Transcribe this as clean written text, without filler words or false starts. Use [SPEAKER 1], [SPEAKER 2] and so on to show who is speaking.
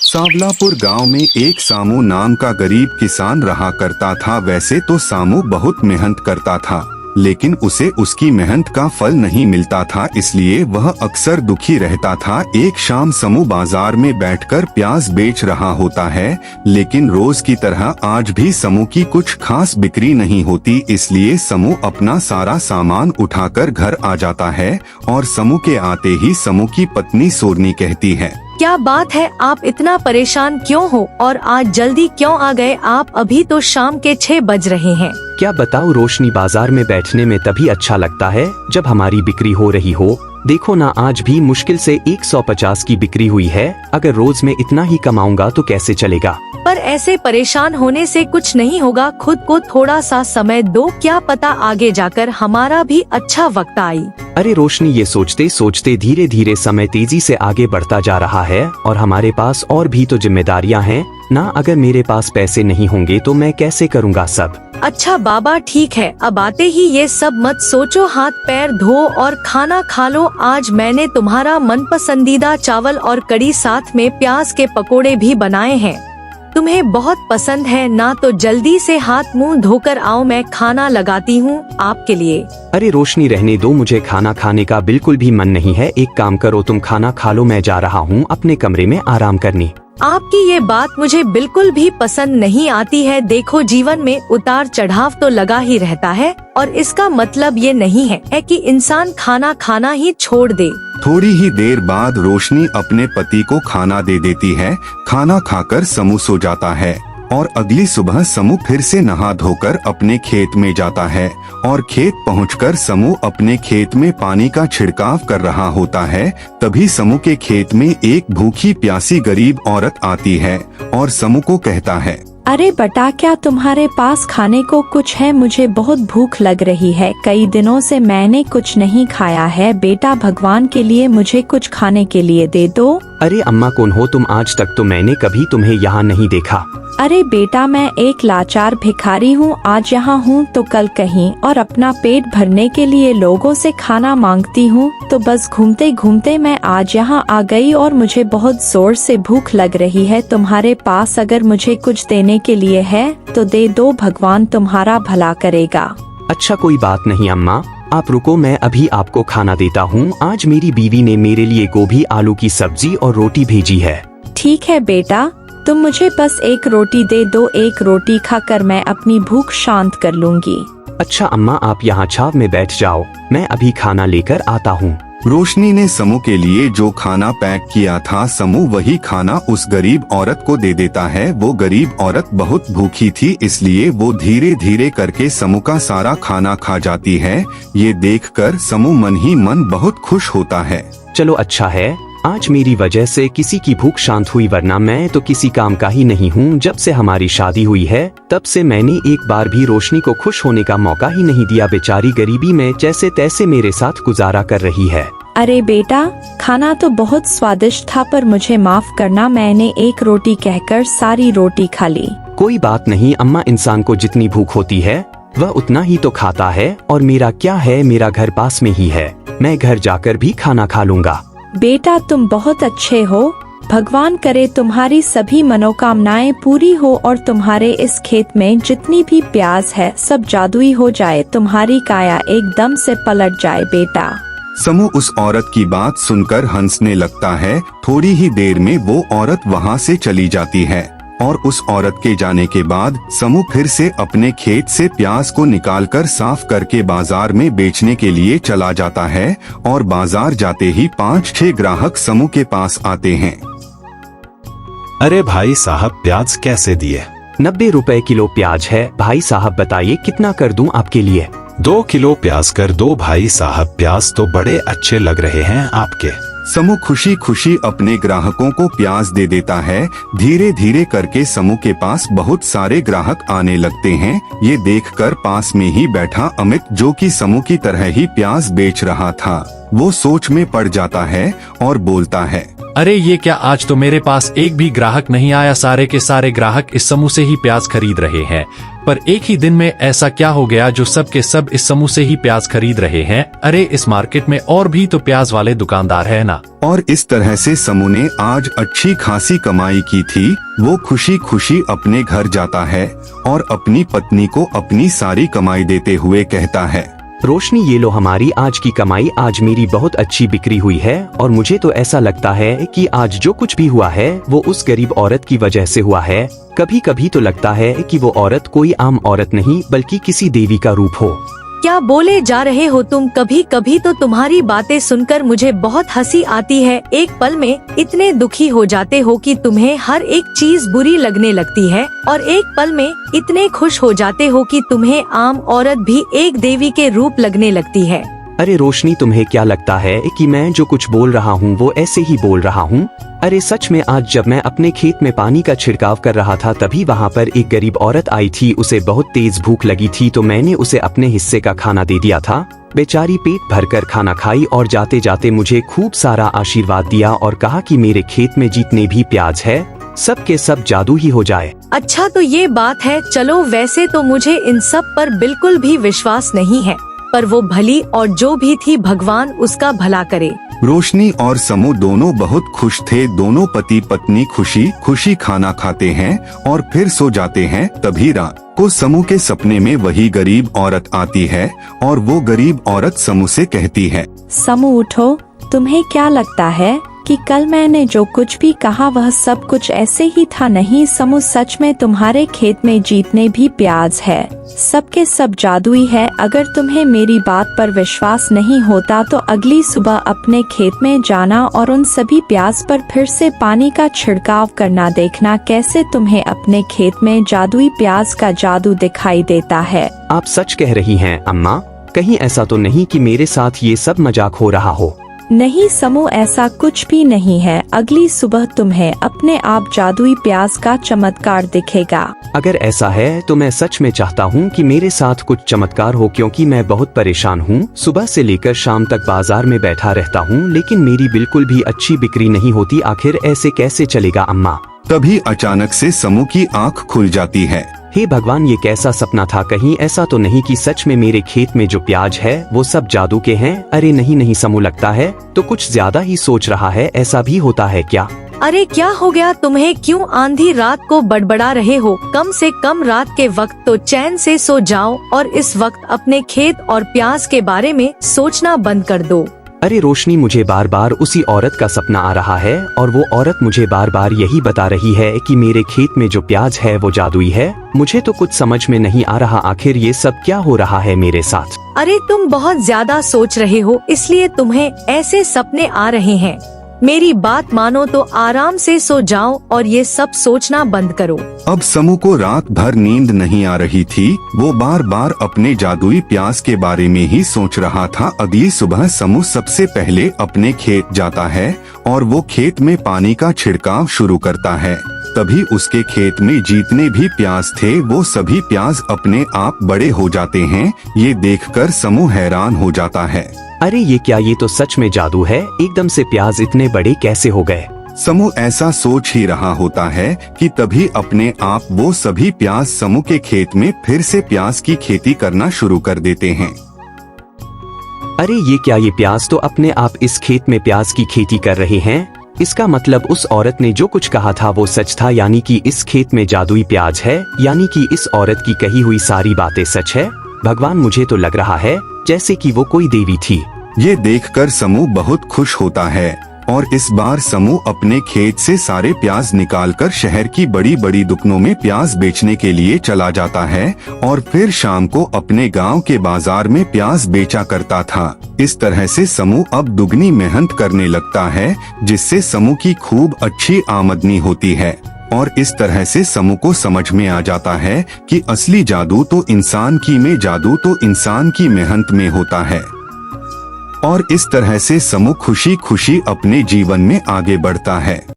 [SPEAKER 1] सांवलापुर गांव में एक सामू नाम का गरीब किसान रहा करता था। वैसे तो सामू बहुत मेहनत करता था, लेकिन उसे उसकी मेहनत का फल नहीं मिलता था, इसलिए वह अक्सर दुखी रहता था। एक शाम समू बाजार में बैठकर प्याज बेच रहा होता है, लेकिन रोज की तरह आज भी समू की कुछ खास बिक्री नहीं होती। इसलिए समू अपना सारा सामान उठाकर घर आ जाता है और समू के आते ही समू की पत्नी सोरनी कहती है,
[SPEAKER 2] क्या बात है, आप इतना परेशान क्यों हो और आज जल्दी क्यों आ गए? आप अभी तो शाम के 6 बज रहे हैं।
[SPEAKER 3] क्या बताऊं रोशनी, बाजार में बैठने में तभी अच्छा लगता है जब हमारी बिक्री हो रही हो। देखो ना, आज भी मुश्किल से 150 की बिक्री हुई है। अगर रोज में इतना ही कमाऊंगा तो कैसे चलेगा।
[SPEAKER 2] पर ऐसे परेशान होने से कुछ नहीं होगा, खुद को थोड़ा सा समय दो, क्या पता आगे जाकर हमारा भी अच्छा वक्त आई।
[SPEAKER 3] अरे रोशनी, ये सोचते सोचते धीरे धीरे समय तेजी से आगे बढ़ता जा रहा है और हमारे पास और भी तो जिम्मेदारियां हैं ना। अगर मेरे पास पैसे नहीं होंगे तो मैं कैसे करूँगा सब।
[SPEAKER 2] अच्छा बाबा, ठीक है, अब आते ही ये सब मत सोचो, हाथ पैर धो और खाना खा लो। आज मैंने तुम्हारा मनपसंदीदा चावल और कड़ी साथ में प्याज के पकोड़े भी बनाए हैं, तुम्हें बहुत पसंद है ना। तो जल्दी से हाथ मुंह धोकर आओ, मैं खाना लगाती हूँ आपके लिए।
[SPEAKER 3] अरे रोशनी, रहने दो, मुझे खाना खाने का बिल्कुल भी मन नहीं है। एक काम करो, तुम खाना खा लो, मैं जा रहा हूँ अपने कमरे में आराम करने।
[SPEAKER 2] आपकी ये बात मुझे बिल्कुल भी पसंद नहीं आती है। देखो, जीवन में उतार चढ़ाव तो लगा ही रहता है और इसका मतलब ये नहीं है कि इंसान खाना खाना ही छोड़ दे।
[SPEAKER 1] थोड़ी ही देर बाद रोशनी अपने पति को खाना दे देती है। खाना खाकर समू सो जाता है और अगली सुबह समू फिर से नहा धोकर अपने खेत में जाता है और खेत पहुंचकर समू अपने खेत में पानी का छिड़काव कर रहा होता है। तभी समू के खेत में एक भूखी प्यासी गरीब औरत आती है और समू को कहता है,
[SPEAKER 4] अरे बेटा, क्या तुम्हारे पास खाने को कुछ है? मुझे बहुत भूख लग रही है, कई दिनों से मैंने कुछ नहीं खाया है। बेटा, भगवान के लिए मुझे कुछ खाने के लिए दे दो।
[SPEAKER 3] अरे अम्मा, कौन हो तुम? आज तक तो मैंने कभी तुम्हें यहाँ नहीं देखा।
[SPEAKER 4] अरे बेटा, मैं एक लाचार भिखारी हूँ, आज यहाँ हूँ तो कल कहीं, और अपना पेट भरने के लिए लोगों से खाना मांगती हूँ। तो बस घूमते घूमते मैं आज यहाँ आ गई और मुझे बहुत जोर से भूख लग रही है। तुम्हारे पास अगर मुझे कुछ देने के लिए है तो दे दो, भगवान तुम्हारा भला करेगा।
[SPEAKER 3] अच्छा, कोई बात नहीं अम्मा, आप रुको, मैं अभी आपको खाना देता हूँ। आज मेरी बीवी ने मेरे लिए गोभी आलू की सब्जी और रोटी भेजी है।
[SPEAKER 4] ठीक है बेटा, तुम मुझे बस एक रोटी दे दो, एक रोटी खाकर मैं अपनी भूख शांत कर लूंगी।
[SPEAKER 3] अच्छा अम्मा, आप यहाँ छाव में बैठ जाओ, मैं अभी खाना लेकर आता हूँ।
[SPEAKER 1] रोशनी ने समू के लिए जो खाना पैक किया था, समू वही खाना उस गरीब औरत को दे देता है। वो गरीब औरत बहुत भूखी थी, इसलिए वो धीरे धीरे करके समू का सारा खाना खा जाती है। ये देखकर समू मन ही मन बहुत खुश होता है।
[SPEAKER 3] चलो अच्छा है, आज मेरी वजह से किसी की भूख शांत हुई, वरना मैं तो किसी काम का ही नहीं हूँ। जब से हमारी शादी हुई है तब से मैंने एक बार भी रोशनी को खुश होने का मौका ही नहीं दिया। बेचारी गरीबी में जैसे तैसे मेरे साथ गुजारा कर रही है।
[SPEAKER 4] अरे बेटा, खाना तो बहुत स्वादिष्ट था, पर मुझे माफ करना, मैंने एक रोटी कहकर सारी रोटी खा ली।
[SPEAKER 3] कोई बात नहीं अम्मा, इंसान को जितनी भूख होती है वह उतना ही तो खाता है, और मेरा क्या है, मेरा घर पास में ही है, मैं घर जाकर भी खाना खा लूंगा।
[SPEAKER 4] बेटा, तुम बहुत अच्छे हो, भगवान करे तुम्हारी सभी मनोकामनाएं पूरी हो और तुम्हारे इस खेत में जितनी भी प्याज है सब जादुई हो जाए, तुम्हारी काया एकदम से पलट जाए। बेटा,
[SPEAKER 1] समू उस औरत की बात सुनकर हंसने लगता है। थोड़ी ही देर में वो औरत वहाँ से चली जाती है और उस औरत के जाने के बाद समू फिर से अपने खेत से प्याज को निकालकर साफ करके बाजार में बेचने के लिए चला जाता है और बाजार जाते ही 5-6 ग्राहक समू के पास आते हैं।
[SPEAKER 5] अरे भाई साहब, प्याज कैसे दिए?
[SPEAKER 3] 90 रुपए किलो प्याज है। भाई साहब बताइए कितना कर दूं आपके लिए?
[SPEAKER 5] 2 किलो प्याज कर दो भाई साहब, प्याज तो बड़े अच्छे लग रहे हैं आपके।
[SPEAKER 1] समू खुशी खुशी अपने ग्राहकों को प्याज दे देता है। धीरे धीरे करके समू के पास बहुत सारे ग्राहक आने लगते हैं। ये देखकर पास में ही बैठा अमित, जो कि समू की तरह ही प्याज बेच रहा था, वो सोच में पड़ जाता है और बोलता है,
[SPEAKER 6] अरे ये क्या, आज तो मेरे पास एक भी ग्राहक नहीं आया, सारे के सारे ग्राहक इस समूह से ही प्याज खरीद रहे हैं। पर एक ही दिन में ऐसा क्या हो गया जो सब के सब इस समूह से ही प्याज खरीद रहे हैं? अरे इस मार्केट में और भी तो प्याज वाले दुकानदार है ना।
[SPEAKER 1] और इस तरह से समूह ने आज अच्छी खासी कमाई की थी। वो खुशी खुशी अपने घर जाता है और अपनी पत्नी को अपनी सारी कमाई देते हुए कहता है,
[SPEAKER 3] रोशनी ये लो हमारी आज की कमाई, आज मेरी बहुत अच्छी बिक्री हुई है और मुझे तो ऐसा लगता है कि आज जो कुछ भी हुआ है वो उस गरीब औरत की वजह से हुआ है। कभी कभी तो लगता है कि वो औरत कोई आम औरत नहीं बल्कि किसी देवी का रूप हो।
[SPEAKER 2] क्या बोले जा रहे हो तुम? कभी कभी तो तुम्हारी बातें सुनकर मुझे बहुत हंसी आती है। एक पल में इतने दुखी हो जाते हो कि तुम्हें हर एक चीज बुरी लगने लगती है और एक पल में इतने खुश हो जाते हो कि तुम्हें आम औरत भी एक देवी के रूप लगने लगती है।
[SPEAKER 3] अरे रोशनी, तुम्हें क्या लगता है कि मैं जो कुछ बोल रहा हूँ वो ऐसे ही बोल रहा हूँ? अरे सच में आज जब मैं अपने खेत में पानी का छिड़काव कर रहा था तभी वहाँ पर एक गरीब औरत आई थी। उसे बहुत तेज भूख लगी थी तो मैंने उसे अपने हिस्से का खाना दे दिया था। बेचारी पेट भरकर खाना खाई और जाते जाते मुझे खूब सारा आशीर्वाद दिया और कहा कि मेरे खेत में जितने भी प्याज है सब के सब जादू ही हो जाए।
[SPEAKER 2] अच्छा तो ये बात है। चलो वैसे तो मुझे इन सब पर बिल्कुल भी विश्वास नहीं है, पर वो भली और जो भी थी भगवान उसका भला करे।
[SPEAKER 1] रोशनी और समूह दोनों बहुत खुश थे। दोनों पति पत्नी खुशी खुशी खाना खाते हैं और फिर सो जाते हैं। तभी रात को समूह के सपने में वही गरीब औरत आती है और वो गरीब औरत समूह से कहती है,
[SPEAKER 4] समूह उठो, तुम्हें क्या लगता है कि कल मैंने जो कुछ भी कहा वह सब कुछ ऐसे ही था? नहीं समूह, सच में तुम्हारे खेत में जितने भी प्याज है सबके सब जादुई है। अगर तुम्हें मेरी बात पर विश्वास नहीं होता तो अगली सुबह अपने खेत में जाना और उन सभी प्याज पर फिर से पानी का छिड़काव करना, देखना कैसे तुम्हें अपने खेत में जादुई प्याज का जादू दिखाई देता है।
[SPEAKER 3] आप सच कह रही हैं अम्मा, कहीं ऐसा तो नहीं कि मेरे साथ ये सब मजाक हो रहा हो?
[SPEAKER 4] नहीं समूह, ऐसा कुछ भी नहीं है। अगली सुबह तुम्हें अपने आप जादुई प्याज का चमत्कार दिखेगा।
[SPEAKER 3] अगर ऐसा है तो मैं सच में चाहता हूँ कि मेरे साथ कुछ चमत्कार हो, क्योंकि मैं बहुत परेशान हूँ। सुबह से लेकर शाम तक बाजार में बैठा रहता हूँ लेकिन मेरी बिल्कुल भी अच्छी बिक्री नहीं होती। आखिर ऐसे कैसे चलेगा अम्मा?
[SPEAKER 1] तभी अचानक से समूह की आंख खुल जाती है।
[SPEAKER 3] हे भगवान, ये कैसा सपना था? कहीं ऐसा तो नहीं कि सच में मेरे खेत में जो प्याज है वो सब जादू के हैं? अरे नहीं नहीं समूह, लगता है तो कुछ ज्यादा ही सोच रहा है। ऐसा भी होता है क्या?
[SPEAKER 2] अरे क्या हो गया तुम्हें? क्यों आंधी रात को बड़बड़ा रहे हो? कम से कम रात के वक्त तो चैन से सो जाओ और इस वक्त अपने खेत और प्याज के बारे में सोचना बंद कर दो।
[SPEAKER 3] अरे रोशनी, मुझे बार बार उसी औरत का सपना आ रहा है और वो औरत मुझे बार बार यही बता रही है कि मेरे खेत में जो प्याज है वो जादुई है। मुझे तो कुछ समझ में नहीं आ रहा, आखिर ये सब क्या हो रहा है मेरे साथ?
[SPEAKER 2] अरे तुम बहुत ज्यादा सोच रहे हो इसलिए तुम्हें ऐसे सपने आ रहे हैं। मेरी बात मानो तो आराम से सो जाओ और ये सब सोचना बंद करो।
[SPEAKER 1] अब समूह को रात भर नींद नहीं आ रही थी। वो बार बार अपने जादुई प्याज के बारे में ही सोच रहा था। अगली सुबह समूह सबसे पहले अपने खेत जाता है और वो खेत में पानी का छिड़काव शुरू करता है। तभी उसके खेत में जितने भी प्याज थे वो सभी प्याज अपने आप बड़े हो जाते हैं। ये देखकर समूह हैरान हो जाता है।
[SPEAKER 3] अरे ये क्या, ये तो सच में जादू है। एकदम से प्याज इतने बड़े कैसे हो गए?
[SPEAKER 1] समूह ऐसा सोच ही रहा होता है कि तभी अपने आप वो सभी प्याज समूह के खेत में फिर से प्याज की खेती करना शुरू कर देते हैं।
[SPEAKER 3] अरे ये क्या, ये प्याज तो अपने आप इस खेत में प्याज की खेती कर रहे हैं। इसका मतलब उस औरत ने जो कुछ कहा था वो सच था, यानी कि इस खेत में जादुई प्याज है, यानी कि इस औरत की कही हुई सारी बातें सच है। भगवान, मुझे तो लग रहा है जैसे कि वो कोई देवी थी।
[SPEAKER 1] ये देखकर समूह बहुत खुश होता है और इस बार समूह अपने खेत से सारे प्याज निकालकर शहर की बड़ी बड़ी दुकानों में प्याज बेचने के लिए चला जाता है और फिर शाम को अपने गांव के बाजार में प्याज बेचा करता था। इस तरह से समूह अब दुगनी मेहनत करने लगता है, जिससे समूह की खूब अच्छी आमदनी होती है। और इस तरह से समूह को समझ में आ जाता है कि असली जादू तो इंसान की मेहनत में होता है। और इस तरह से समूह खुशी खुशी अपने जीवन में आगे बढ़ता है।